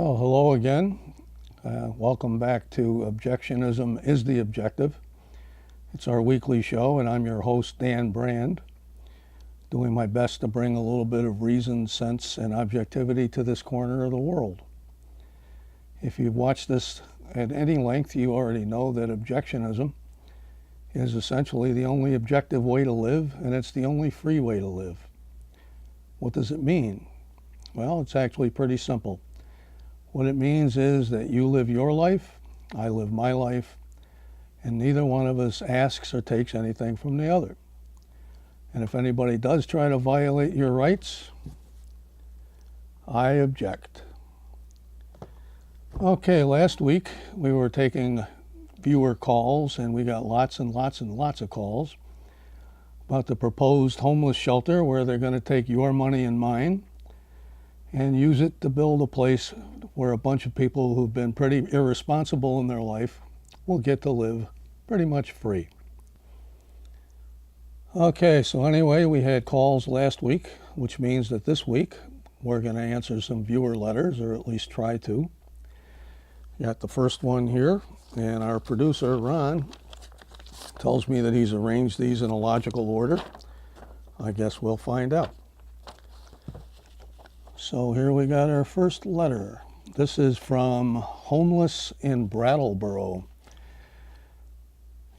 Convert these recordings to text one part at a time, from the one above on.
Well, hello again. Welcome back to Objectionism is the Objective. It's our weekly show, and I'm your host, Dan Brand, doing my best to bring a little bit of reason, sense, and objectivity to this corner of the world. If you've watched this at any length, you already know that objectionism is essentially the only objective way to live, and it's the only free way to live. What does it mean? Well, it's actually pretty simple. What it means is that you live your life, I live my life, and neither one of us asks or takes anything from the other. And if anybody does try to violate your rights, I object. Okay, last week we were taking viewer calls, and we got lots and lots and lots of calls about the proposed homeless shelter where they're going to take your money and mine and use it to build a place where a bunch of people who've been pretty irresponsible in their life will get to live pretty much free. Okay, so anyway, we had calls last week, which means that this week we're going to answer some viewer letters, or at least try to. Got the first one here, and our producer, Ron, tells me that he's arranged these in a logical order. I guess we'll find out. So here we got our first letter. This is from Homeless in Brattleboro.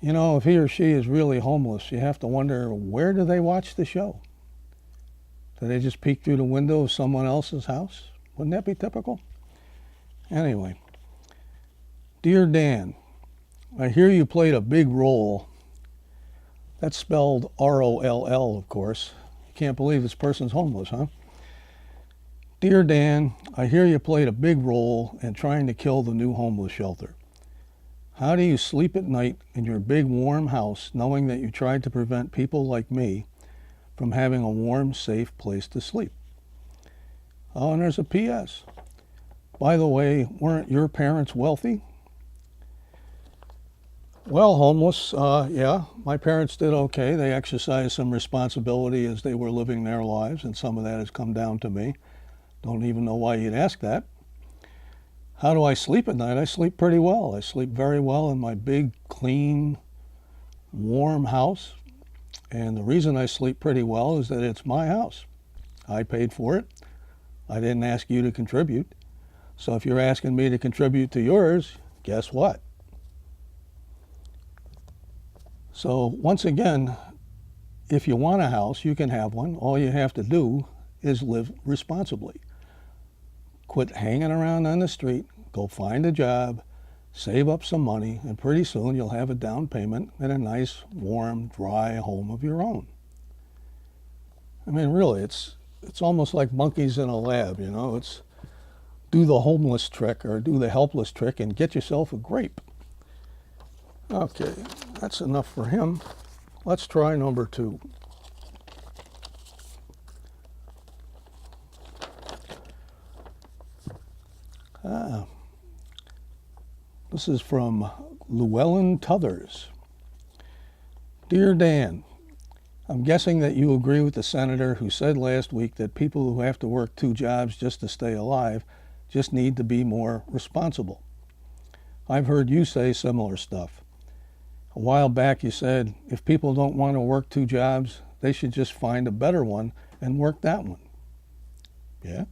You know, if he or she is really homeless, you have to wonder, where do they watch the show? Do they just peek through the window of someone else's house? Wouldn't that be typical? Anyway, Dear Dan, I hear you played a big role. That's spelled R-O-L-L, of course. You can't believe this person's homeless, huh? Dear Dan, I hear you played a big role in trying to kill the new homeless shelter. How do you sleep at night in your big warm house knowing that you tried to prevent people like me from having a warm, safe place to sleep? Oh, and there's a P.S. By the way, weren't your parents wealthy? Well, homeless, yeah, my parents did okay. They exercised some responsibility as they were living their lives, and some of that has come down to me. Don't even know why you'd ask that. How do I sleep at night? I sleep pretty well. I sleep very well in my big, clean, warm house. And the reason I sleep pretty well is that it's my house. I paid for it. I didn't ask you to contribute. So if you're asking me to contribute to yours, guess what? So once again, if you want a house, you can have one. All you have to do is live responsibly. Quit hanging around on the street, go find a job, save up some money, and pretty soon you'll have a down payment and a nice, warm, dry home of your own. I mean, really, it's almost like monkeys in a lab, you know. It's do the homeless trick or do the helpless trick and get yourself a grape. Okay, that's enough for him. Let's try number 2. This is from Llewellyn Tuthers. Dear Dan, I'm guessing that you agree with the senator who said last week that people who have to work 2 jobs just to stay alive just need to be more responsible. I've heard you say similar stuff. A while back you said if people don't want to work 2 jobs, they should just find a better one and work that one. Yeah?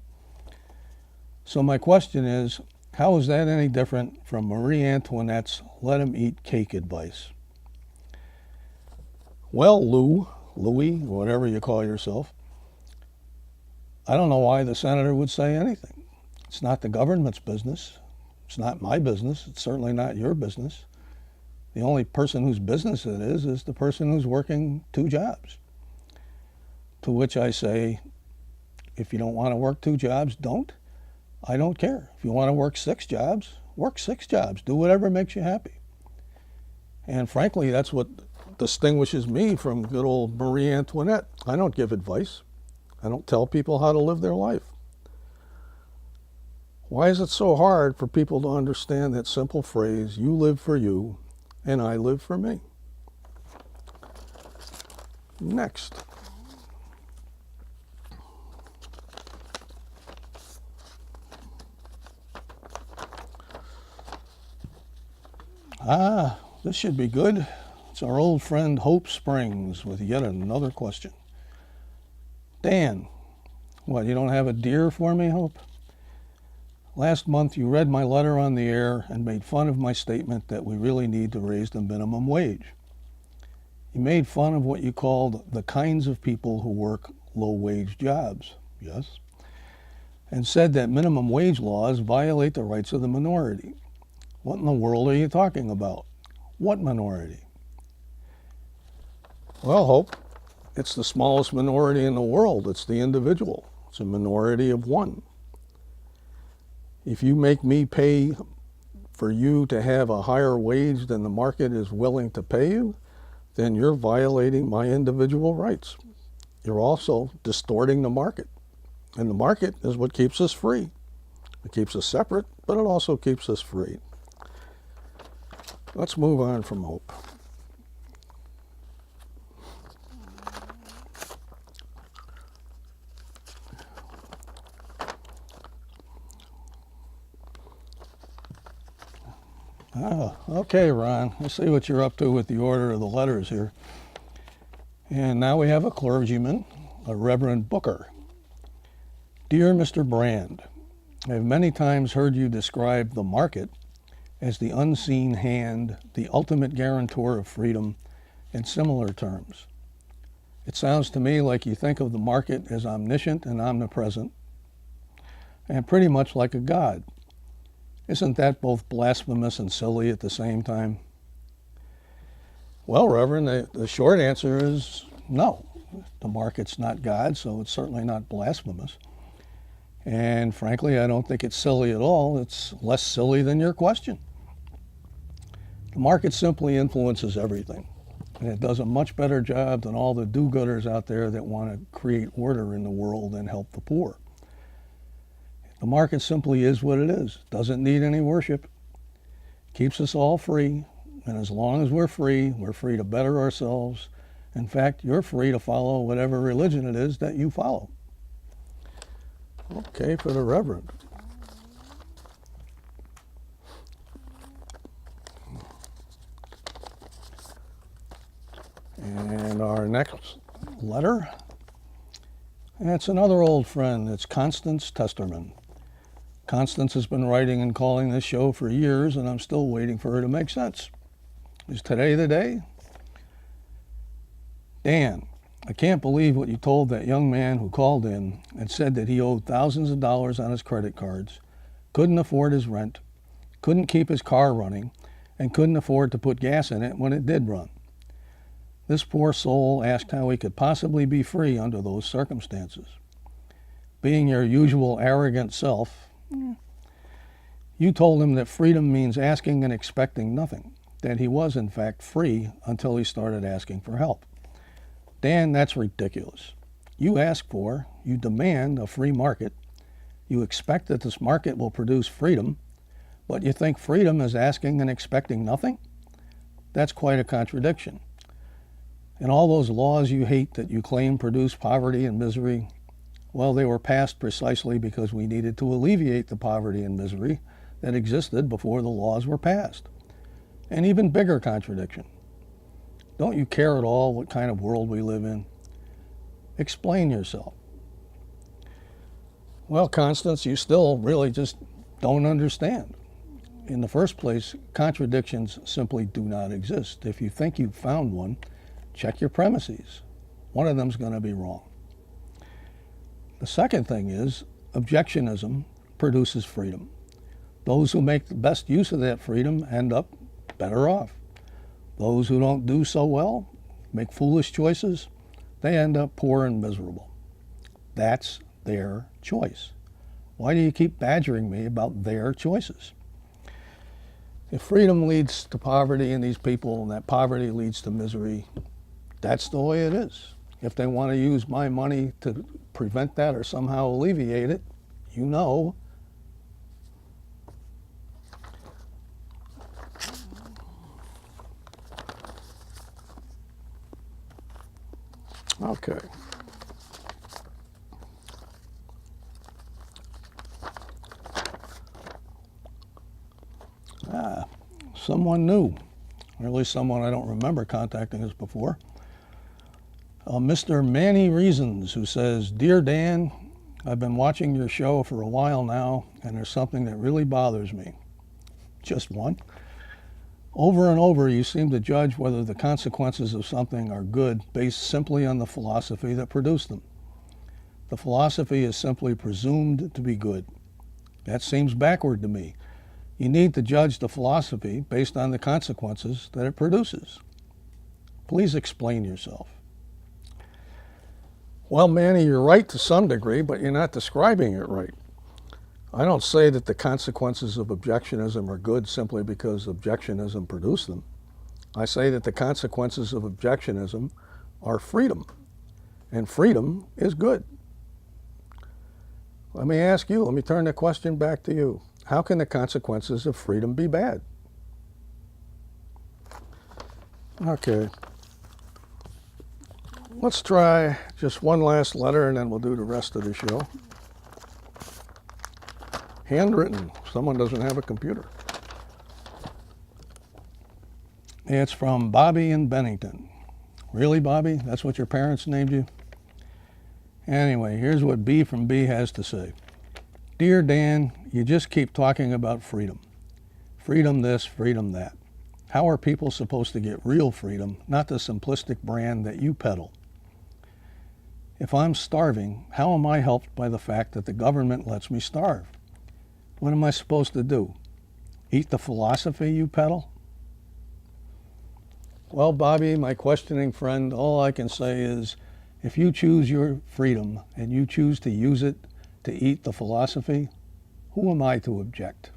So my question is, how is that any different from Marie Antoinette's let 'em eat cake advice? Well, Louis, whatever you call yourself, I don't know why the senator would say anything. It's not the government's business. It's not my business. It's certainly not your business. The only person whose business it is the person who's working 2 jobs. To which I say, if you don't want to work 2 jobs, don't. I don't care. If you want to work 6 jobs, work 6 jobs. Do whatever makes you happy. And frankly, that's what distinguishes me from good old Marie Antoinette. I don't give advice. I don't tell people how to live their life. Why is it so hard for people to understand that simple phrase, you live for you and I live for me? Next. This should be good. It's our old friend Hope Springs with yet another question. Dan, what, you don't have a deer for me, Hope? Last month you read my letter on the air and made fun of my statement that we really need to raise the minimum wage. You made fun of what you called the kinds of people who work low-wage jobs, yes, and said that minimum wage laws violate the rights of the minority. What in the world are you talking about? What minority? Well, Hope, it's the smallest minority in the world. It's the individual. It's a minority of one. If you make me pay for you to have a higher wage than the market is willing to pay you, then you're violating my individual rights. You're also distorting the market. And the market is what keeps us free. It keeps us separate, but it also keeps us free. Let's move on from Hope. Okay, Ron. I see what you're up to with the order of the letters here. And now we have a clergyman, a Reverend Booker. Dear Mr. Brand, I have many times heard you describe the market as the unseen hand, the ultimate guarantor of freedom, in similar terms. It sounds to me like you think of the market as omniscient and omnipresent, and pretty much like a god. Isn't that both blasphemous and silly at the same time? Well, Reverend, the short answer is no. The market's not God, so it's certainly not blasphemous. And frankly, I don't think it's silly at all. It's less silly than your question. The market simply influences everything. And it does a much better job than all the do-gooders out there that want to create order in the world and help the poor. The market simply is what it is. Doesn't need any worship. Keeps us all free. And as long as we're free to better ourselves. In fact, you're free to follow whatever religion it is that you follow. Okay, for the Reverend. And our next letter, it's another old friend. It's Constance Testerman. Constance has been writing and calling this show for years, and I'm still waiting for her to make sense. Is today the day? Dan, I can't believe what you told that young man who called in and said that he owed thousands of dollars on his credit cards, couldn't afford his rent, couldn't keep his car running, and couldn't afford to put gas in it when it did run. This poor soul asked how he could possibly be free under those circumstances. Being your usual arrogant self, you told him that freedom means asking and expecting nothing, that he was in fact free until he started asking for help. Dan, that's ridiculous. You ask for, you demand a free market, you expect that this market will produce freedom, but you think freedom is asking and expecting nothing? That's quite a contradiction. And all those laws you hate that you claim produce poverty and misery, well, they were passed precisely because we needed to alleviate the poverty and misery that existed before the laws were passed. An even bigger contradiction. Don't you care at all what kind of world we live in? Explain yourself. Well, Constance, you still really just don't understand. In the first place, contradictions simply do not exist. If you think you've found one, check your premises. One of them's going to be wrong. The second thing is, objectionism produces freedom. Those who make the best use of that freedom end up better off. Those who don't do so well, make foolish choices, they end up poor and miserable. That's their choice. Why do you keep badgering me about their choices? If freedom leads to poverty in these people and that poverty leads to misery, that's the way it is. If they want to use my money to prevent that or somehow alleviate it, you know. Okay. someone new, or at least someone I don't remember contacting us before. Mr. Manny Reasons, who says, "Dear Dan, I've been watching your show for a while now, and there's something that really bothers me." Just one. Over and over, you seem to judge whether the consequences of something are good based simply on the philosophy that produced them. The philosophy is simply presumed to be good. That seems backward to me. You need to judge the philosophy based on the consequences that it produces. Please explain yourself. Well, Manny, you're right to some degree, but you're not describing it right. I don't say that the consequences of objectionism are good simply because objectionism produced them. I say that the consequences of objectionism are freedom, and freedom is good. Let me ask you, let me turn the question back to you. How can the consequences of freedom be bad? Okay. Let's try just one last letter and then we'll do the rest of the show. Handwritten. Someone doesn't have a computer. It's from Bobby in Bennington. Really, Bobby? That's what your parents named you? Anyway, here's what B from B has to say. Dear Dan, you just keep talking about freedom. Freedom this, freedom that. How are people supposed to get real freedom, not the simplistic brand that you peddle? If I'm starving, how am I helped by the fact that the government lets me starve? What am I supposed to do? Eat the philosophy you peddle? Well, Bobby, my questioning friend, all I can say is, if you choose your freedom and you choose to use it to eat the philosophy, who am I to object?